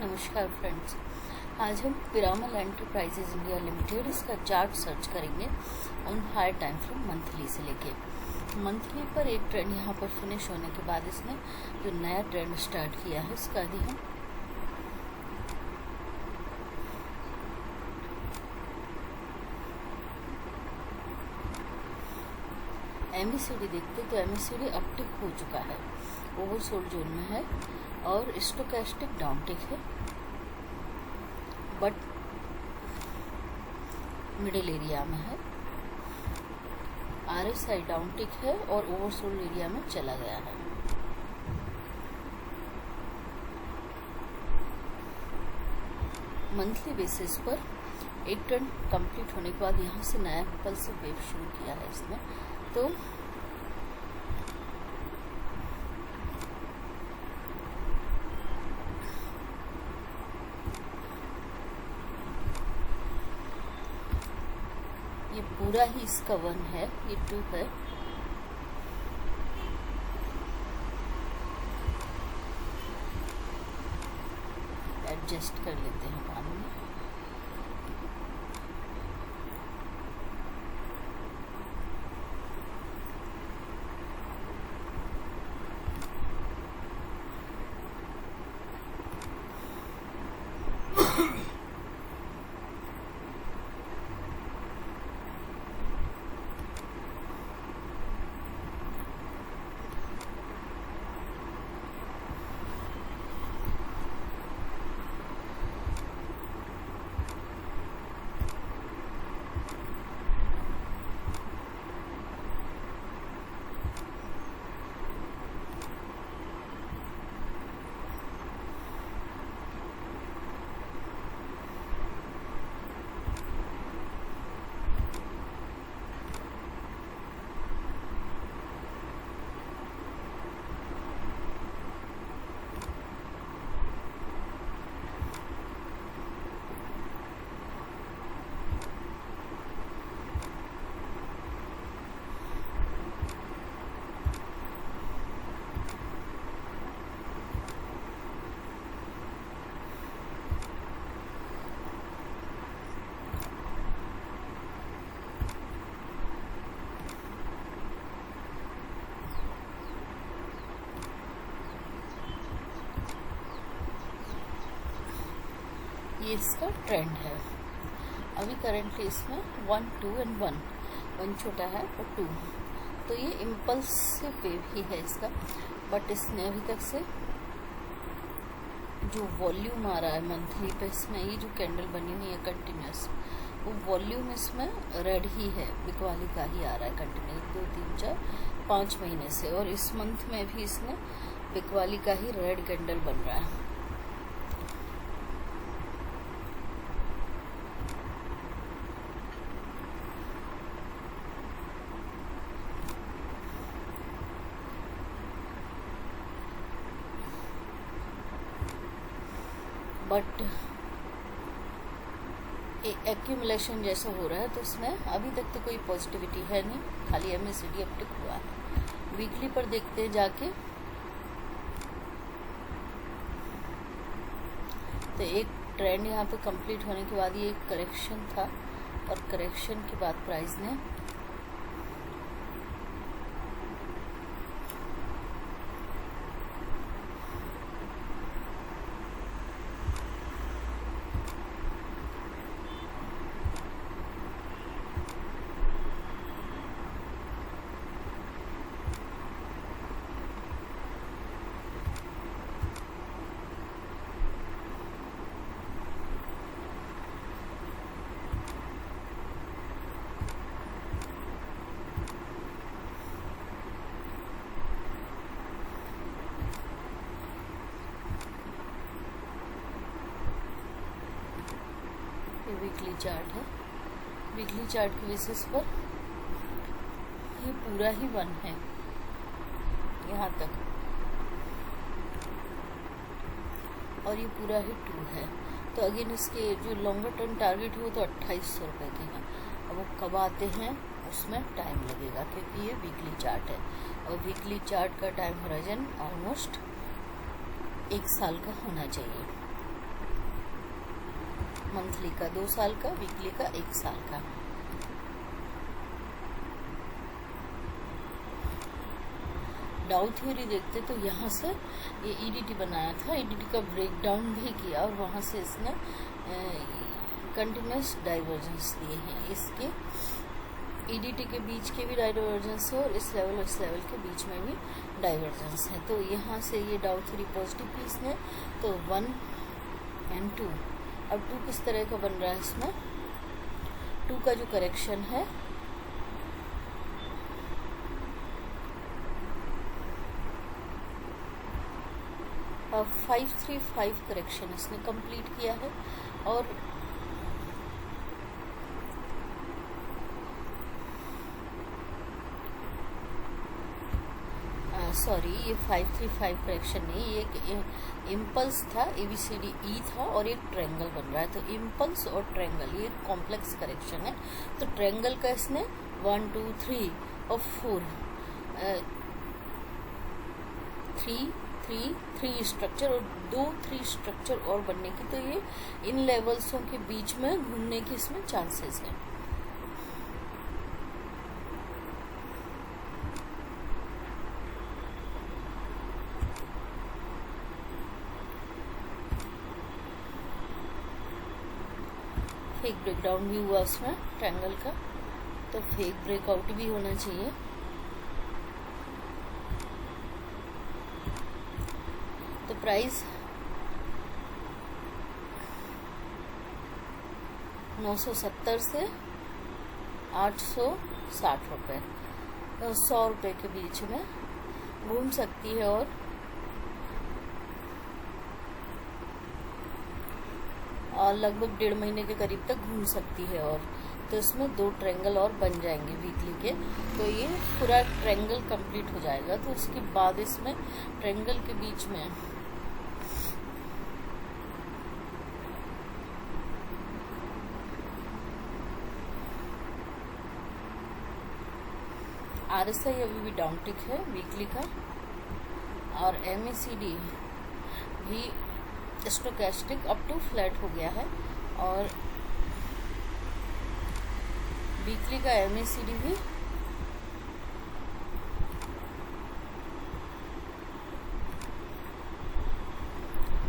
नमस्कार फ्रेंड्स, आज हम पिरामल एंटरप्राइजेज इंडिया लिमिटेड इसका चार्ट सर्च करेंगे on higher time frame monthly से लेके मंथली पर एक ट्रेंड यहाँ पर फिनिश होने के बाद इसने जो नया ट्रेंड स्टार्ट किया है इसका भी हम एमएससीडी देखते तो एमएससीडी अपटिक हो चुका है, ओवरसोल्ड जोन में है और स्टोकेस्टिक डाउनटिक है, बट मिडिल एरिया में है। आरएसआई डाउनटिक है और ओवरसोल्ड एरिया में चला गया है। मंथली बेसिस पर एक ट्रेंड कंप्लीट होने के बाद यहाँ से नया इम्पल्सिव वेव शुरू किया है इसने, तो ये पूरा ही इसका 1 है, ये 2 है। एडजस्ट कर लेते हैं पानी में। ये इसका ट्रेंड है। अभी करेंटली इसमें 1, 2 एंड 1 छोटा है और 2, तो ये इम्पल्सिव वेव ही है इसका। बट इसने अभी तक से जो वॉल्यूम आ रहा है मंथली पे, इसमें ये जो कैंडल बनी हुई है कंटिन्यूस, वो वॉल्यूम इसमें रेड ही है, बिकवाली का ही आ रहा है कंटिन्यूस 2, 3, 4, 5 महीने से। और इस मंथ में भी इसने बिकवाली का ही रेड कैंडल बन रहा है। बट एक्यूमुलेशन जैसा हो रहा है, तो इसमें अभी तक तो कोई पॉजिटिविटी है नहीं, खाली एमएससीडी अपटिक हुआ है। वीकली पर देखते हैं जाके, तो एक ट्रेंड यहाँ पे कंप्लीट होने के बाद ये एक करेक्शन था और करेक्शन के बाद प्राइस ने वीकली चार्ट है। वीकली चार्ट के बेसिस पर ये पूरा ही 1 है यहाँ तक, और ये पूरा ही 2 है। तो अगेन इसके जो लॉन्गर टर्म टारगेट है वो तो 2800 रुपये के हैं। अब वो कब आते हैं उसमें टाइम लगेगा, क्योंकि ये वीकली चार्ट है और वीकली चार्ट का टाइम होराइजन ऑलमोस्ट 1 साल का होना चाहिए। मंथली का 2 साल का, वीकली का 1 साल का। डाउ थ्योरी देखते तो यहाँ से ये ईडीटी बनाया था, ईडीटी का ब्रेकडाउन भी किया और वहाँ से इसने कंटिन्यूस डाइवर्जेंस दिए हैं। इसके ईडीटी के बीच के भी डाइवर्जेंस है और इस लेवल के बीच में भी डाइवर्जेंस है। तो यहाँ से ये डाउ थ्योरी पॉजिटिव की इसने, तो 1 and 2। अब 2 किस तरह का बन रहा है इसमें, 2 का जो करेक्शन है अब 535 करेक्शन इसने कंप्लीट किया है। और सॉरी, ये 535 करेक्शन नहीं, ये एक इम्पल्स था, ABCDE था और एक ट्रायंगल बन रहा है। तो इम्पल्स और ट्रायंगल ये कॉम्प्लेक्स करेक्शन है। तो ट्रायंगल का इसने 1 2 3 और 4 3 स्ट्रक्चर और 2-3 स्ट्रक्चर और बनने की, तो ये इन लेवल्सों के बीच में घूमने की इसमें चांसेस है। फेक ब्रेकडाउन भी हुआ उसमें ट्रायंगल का, तो फेक ब्रेकआउट भी होना चाहिए। तो प्राइस 970 से 860 रुपये, 100 रुपये के बीच में घूम सकती है और लगभग 1.5 महीने के करीब तक घूम सकती है। और तो इसमें 2 ट्रायंगल और बन जाएंगे वीकली के, तो ये पूरा ट्रायंगल कंप्लीट हो जाएगा। तो उसके बाद इसमें ट्रायंगल के बीच में RSI अभी भी डाउनटिक है वीकली का, और MACD भी स्टोकेस्टिक अप टू फ्लैट हो गया है, और वीकली का MACD भी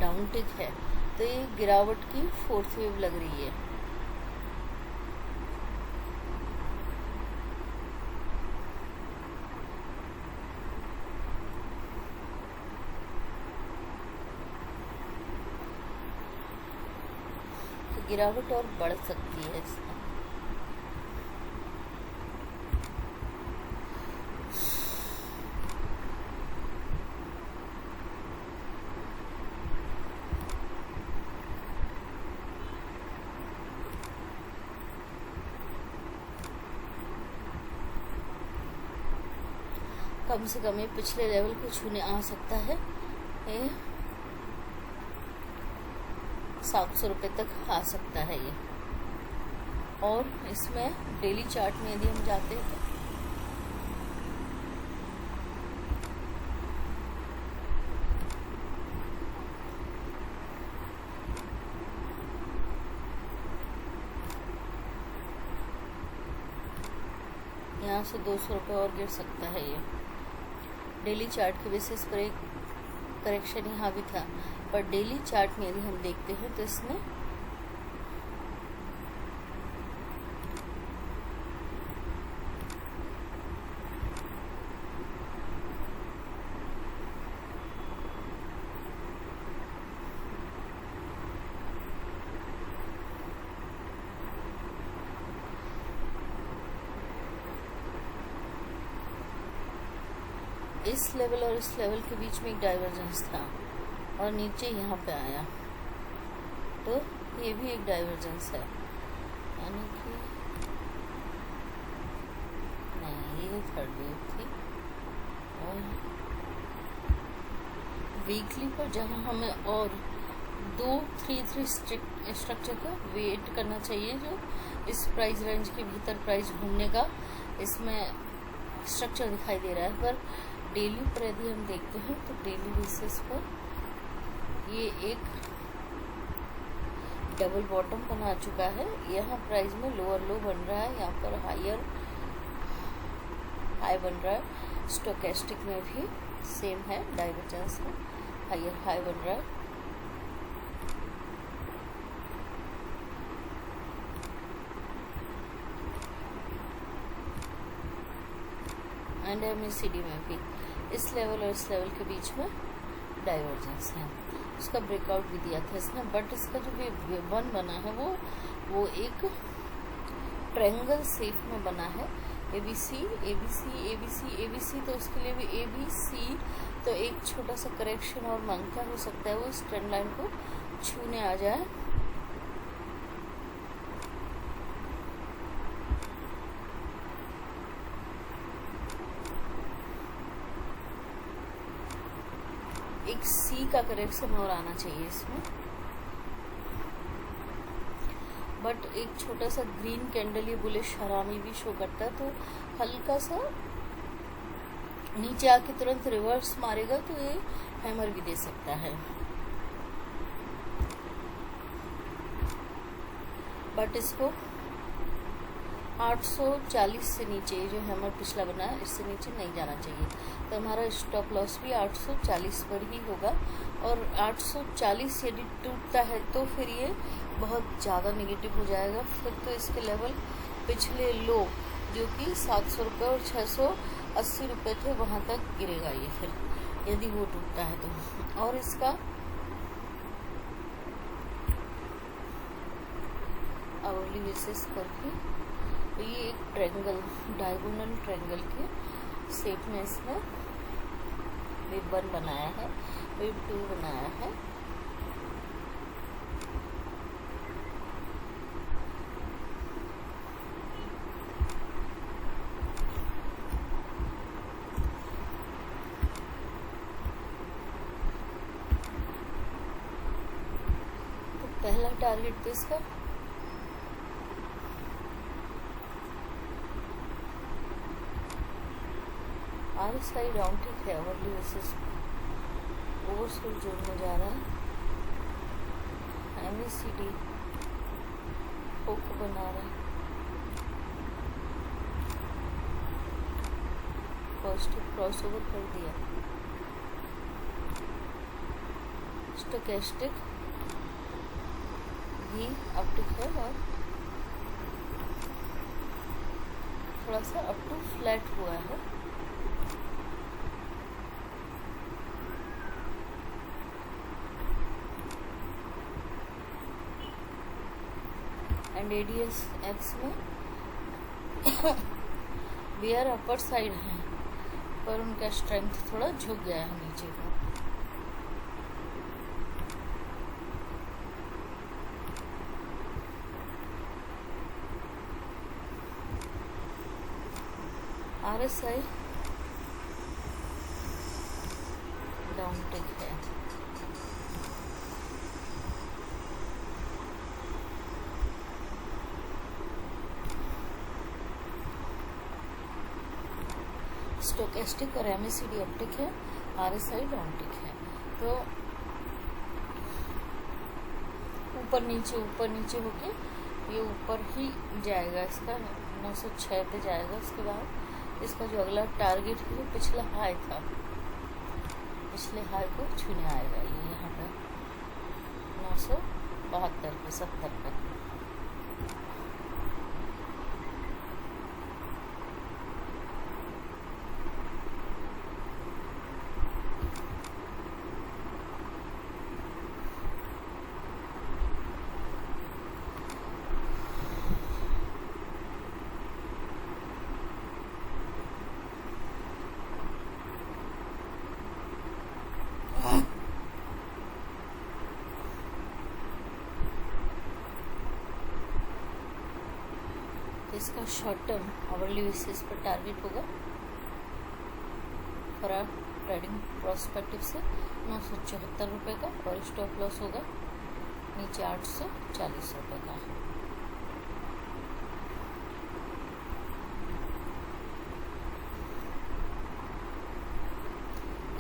डाउनटिक है। तो ये गिरावट की 4th वेव लग रही है। गिरावट और बढ़ सकती है इसमें। कम से कम ये पिछले लेवल को छूने आ सकता है, 700 रुपये तक आ सकता है ये। और इसमें डेली चार्ट में यदि हम जाते हैं तो यहाँ से 200 रुपये और गिर सकता है ये। डेली चार्ट के बेसिस पर एक करेक्शन यहाँ भी था, पर डेली चार्ट में यदि हम देखते हैं तो इसमें इस लेवल और इस लेवल के बीच में एक डाइवर्जेंस था और नीचे यहाँ पे आया, तो ये भी एक डाइवर्जेंस है, यानी कि नहीं, ये थर्ड वेव थी। और वीकली पर जहाँ हमें और 2-3 स्ट्रक्चर का वेट करना चाहिए, जो इस प्राइस रेंज के भीतर प्राइस घूमने का इसमें स्ट्रक्चर दिखाई दे रहा है। पर डेली पर यदि हम देखते हैं तो डेली बेसिस पर ये एक डबल बॉटम बना चुका है। यहाँ प्राइस में लोअर लो बन रहा है, यहाँ पर हायर हाई बन रहा है। स्टोकेस्टिक में भी सेम है, डाइवर्जेंस में हायर हाई बन रहा है। एंड MACD में भी इस लेवल और इस लेवल के बीच में डाइवर्जेंस है। उसका ब्रेकआउट भी दिया था इसने, बट इसका जो भी वन बना है वो एक ट्रायंगल शेप में बना है। ABC ABC ABC ABC, तो उसके लिए भी ABC, तो एक छोटा सा करेक्शन और मांगता हो सकता है वो इस ट्रेंड लाइन को छूने आ जाए। एक C का करेक्शन और आना चाहिए इसमें, बट एक छोटा सा ग्रीन कैंडल ये बुलिश हरामी भी शो करता है, तो हल्का सा नीचे आके तुरंत रिवर्स मारेगा तो ये हैमर भी दे सकता है। बट इसको 840 से नीचे जो हैमर पिछला बना है इससे नीचे नहीं जाना चाहिए, तो हमारा स्टॉप लॉस भी 840 पर ही होगा। और 840 यदि टूटता है तो फिर ये बहुत ज़्यादा नेगेटिव हो जाएगा। फिर तो इसके लेवल पिछले लो जो कि 700 रुपये और 680 रुपये थे वहाँ तक गिरेगा ये, फिर यदि वो टूटता है तो। और इसका आवरली बेसिस पर भी तो ये एक ट्रायंगल, डायगोनल ट्रायंगल के शेप में इसमें वेव 1 बनाया है, वेव 2 बनाया है। तो पहला टारगेट तो इसका RSI डाउन टिक है, आवरली बेसिस ओवरसोल्ड जोन में जा रहा है। MACD होक बना रहा है, पॉजिटिव क्रॉसओवर कर दिया। स्टोकेस्टिक भी अपटिक है और थोड़ा सा अप टू फ्लैट हुआ है। एंड ADX में बियर अपर साइड है, पर उनका स्ट्रेंथ थोड़ा झुक गया है नीचे को। RSI डाउन टिक है। स्टोकेस्टिक और MACD अपटिक है, RSI डाउन टिक है। तो ऊपर नीचे होके ये ऊपर ही जाएगा, इसका 906 पे जाएगा। उसके बाद इसका जो अगला टारगेट है वो पिछला हाई था, पिछले हाई को छूने आएगा ये यहाँ पर 972 पे 70 पे। इसका शॉर्ट टर्म आवरली बेसिस पर टारगेट होगा फॉर ट्रेडिंग प्रोस्पेक्टिव से 974 रुपये का, और स्टॉप लॉस होगा नीचे 840 रुपये का।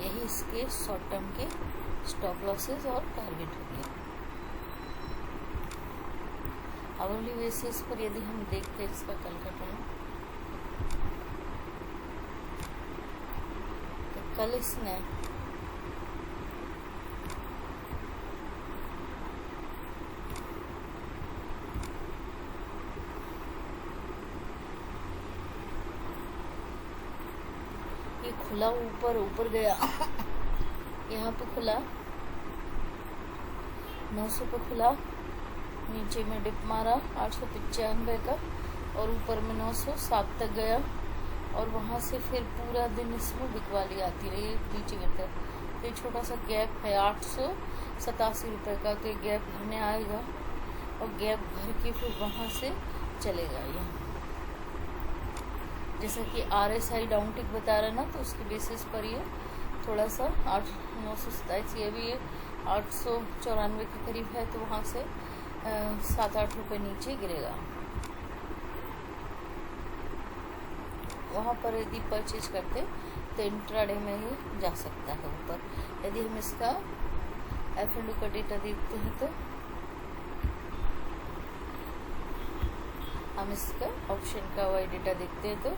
यही इसके शॉर्ट टर्म के स्टॉप लॉसेस और टारगेट होंगे। आवरली बेसिस पर यदि हम देखते हैं इसका कल का ट्रेंड, तो कल इसने ये खुला ऊपर गया यहाँ पे खुला 900 पे खुला, नीचे में डिप मारा 895 का और ऊपर में 907 तक गया और वहाँ से फिर पूरा दिन इसमें बिकवाली आती रही नीचे की तरफ। तो ये छोटा सा गैप है 887 रुपये का, तो गैप भरने आएगा और गैप भर के फिर वहाँ से चलेगा ये। जैसा कि RSI डाउन टिक बता रहा ना, तो उसके बेसिस पर ये थोड़ा सा 927 ये भी 894 के करीब है, तो वहाँ से 7-8 रुपये नीचे गिरेगा। वहाँ पर यदि परचेज करते तो इंट्राडे में ही जा सकता है ऊपर। यदि हम इसका F&O का डेटा देखते हैं तो हम इसका ऑप्शन का वाई डेटा देखते हैं तो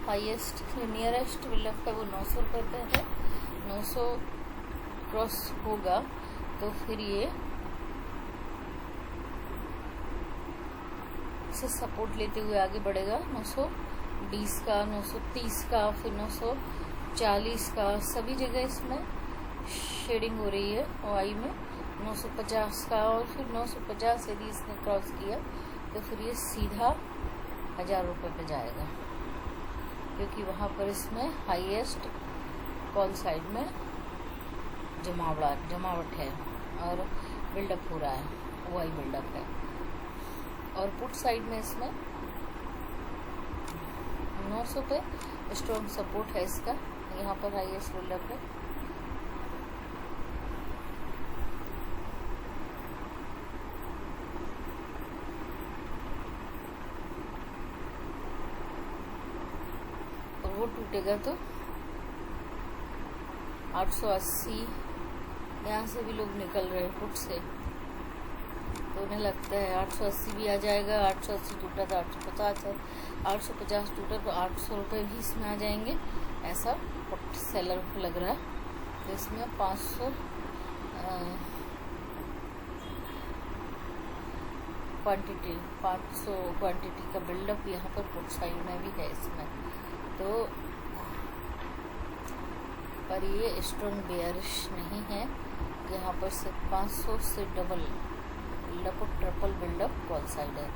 हाईएस्ट नियरेस्ट बिल्डअप का वो 900 रुपये पे है। 900 क्रॉस होगा तो फिर ये से सपोर्ट लेते हुए आगे बढ़ेगा 920 का, 930 का, फिर 940 का, सभी जगह इसमें शेडिंग हो रही है। वाई में 950 का और फिर 950 यदि इसने क्रॉस किया तो फिर ये सीधा 1000 रुपये पे जाएगा, क्योंकि वहाँ पर इसमें हाईएस्ट कॉल साइड में जमावट है और बिल्डअप हो रहा है, वाई बिल्डअप है। और पुट साइड में इसमें 900 पे स्ट्रॉन्ग सपोर्ट है इसका, यहाँ पर हाईएस्ट बिल्डअप है। और वो टूटेगा तो 880, यहाँ से भी लोग निकल रहे हैं पुट से, तो उन्हें लगता है 880 भी आ जाएगा। 880 टूटा तो 850 है, 850 टूटा तो 800 रुपये भी इसमें आ जाएंगे, ऐसा पुट सेलर को लग रहा है। तो इसमें 500 क्वांटिटी का बिल्डअप यहाँ पर पुट साइड में भी है इसमें। तो पर ये स्ट्रॉन्ग बेयरिश नहीं है, यहाँ पर से 500 से डबल बिल्डअप और ट्रिपल बिल्डअप कॉल साइड है,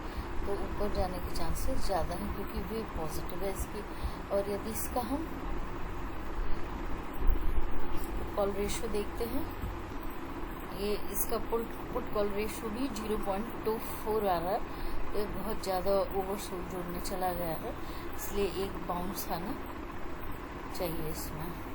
तो ऊपर जाने के चांसेस ज़्यादा हैं क्योंकि वे पॉजिटिव है इसकी। और यदि इसका हम कॉल रेशो देखते हैं, ये इसका पुट कॉल रेशो भी 0.24 आ रहा है, ये बहुत ज़्यादा ओवरशूट जोड़ने चला गया है, इसलिए एक बाउंस आना चाहिए इसमें।